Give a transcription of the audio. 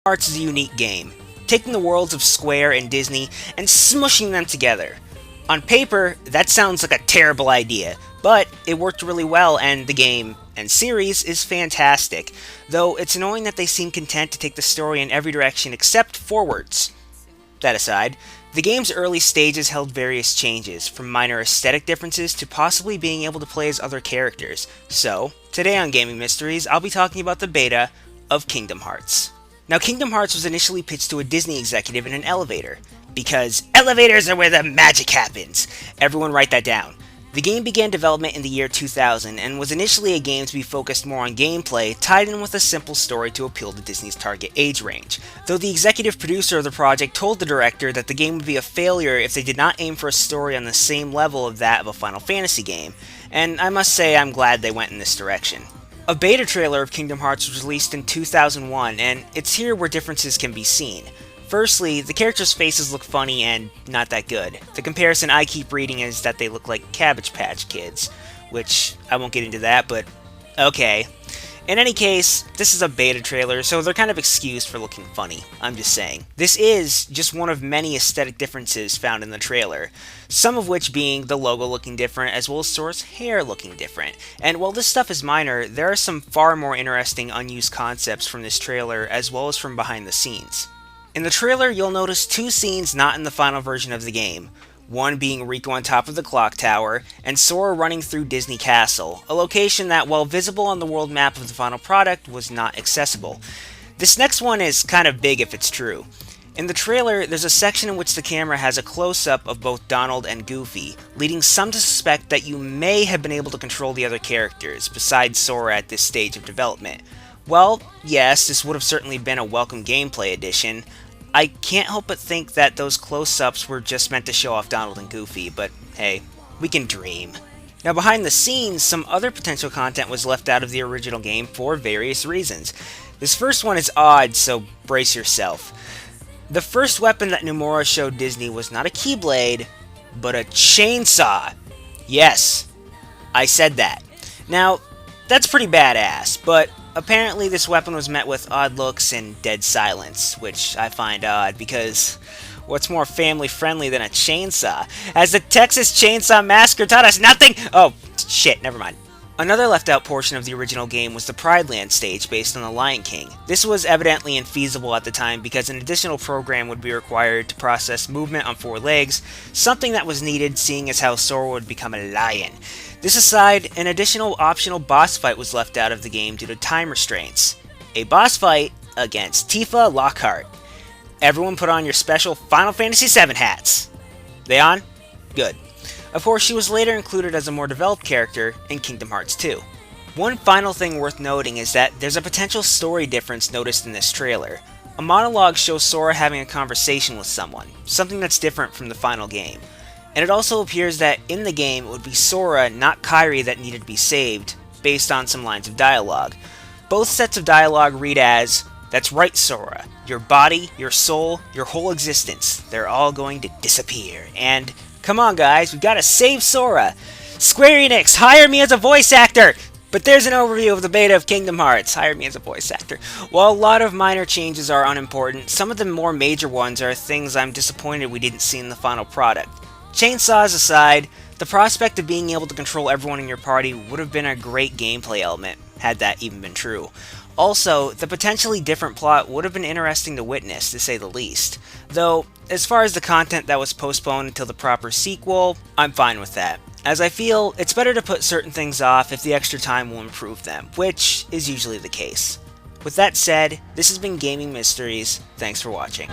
Hearts is a unique game, taking the worlds of Square and Disney and smushing them together. On paper, that sounds like a terrible idea, but it worked really well and the game and series is fantastic, though it's annoying that they seem content to take the story in every direction except forwards. That aside, the game's early stages held various changes, from minor aesthetic differences to possibly being able to play as other characters. So, today on Gaming Mysteries, I'll be talking about the beta of Kingdom Hearts. Now, Kingdom Hearts was initially pitched to a Disney executive in an elevator, because elevators are where the magic happens. Everyone write that down. The game began development in the year 2000 and was initially a game to be focused more on gameplay, tied in with a simple story to appeal to Disney's target age range. Though the executive producer of the project told the director that the game would be a failure if they did not aim for a story on the same level of that of a Final Fantasy game, and I must say I'm glad they went in this direction. A beta trailer of Kingdom Hearts was released in 2001, and it's here where differences can be seen. Firstly, the characters' faces look funny and not that good. The comparison I keep reading is that they look like Cabbage Patch Kids, which I won't get into that, but okay. In any case, this is a beta trailer, so they're kind of excused for looking funny, I'm just saying. This is just one of many aesthetic differences found in the trailer, some of which being the logo looking different as well as Sora's hair looking different. And while this stuff is minor, there are some far more interesting unused concepts from this trailer as well as from behind the scenes. In the trailer, you'll notice two scenes not in the final version of the game. One being Rico on top of the clock tower, and Sora running through Disney Castle, a location that, while visible on the world map of the final product, was not accessible. This next one is kind of big if it's true. In the trailer, there's a section in which the camera has a close-up of both Donald and Goofy, leading some to suspect that you may have been able to control the other characters, besides Sora at this stage of development. Well, yes, this would have certainly been a welcome gameplay addition. I can't help but think that those close-ups were just meant to show off Donald and Goofy, but hey, we can dream. Now behind the scenes, some other potential content was left out of the original game for various reasons. This first one is odd, so brace yourself. The first weapon that Nomura showed Disney was not a Keyblade, but a chainsaw. Yes, I said that. Now, that's pretty badass, but apparently this weapon was met with odd looks and dead silence, which I find odd because what's more family friendly than a chainsaw? Has the Texas Chainsaw Massacre taught us nothing? Oh, shit, never mind. Another left out portion of the original game was the Pride Land stage based on The Lion King. This was evidently infeasible at the time because an additional program would be required to process movement on 4 legs, something that was needed seeing as how Sora would become a lion. This aside, an additional optional boss fight was left out of the game due to time restraints. A boss fight against Tifa Lockhart. Everyone put on your special Final Fantasy VII hats. They on? Good. Of course, she was later included as a more developed character in Kingdom Hearts 2. One final thing worth noting is that there's a potential story difference noticed in this trailer. A monologue shows Sora having a conversation with someone, something that's different from the final game. And it also appears that in the game it would be Sora, not Kairi, that needed to be saved, based on some lines of dialogue. Both sets of dialogue read as, "That's right, Sora. Your body, your soul, your whole existence, they're all going to disappear." And, "Come on guys, we've got to save Sora. Square Enix, hire me as a voice actor!" But there's an overview of the beta of Kingdom Hearts. Hire me as a voice actor. While a lot of minor changes are unimportant, some of the more major ones are things I'm disappointed we didn't see in the final product. Chainsaws aside, the prospect of being able to control everyone in your party would have been a great gameplay element, had that even been true. Also, the potentially different plot would have been interesting to witness, to say the least. Though, as far as the content that was postponed until the proper sequel, I'm fine with that, as I feel it's better to put certain things off if the extra time will improve them, which is usually the case. With that said, this has been Gaming Mysteries. Thanks for watching.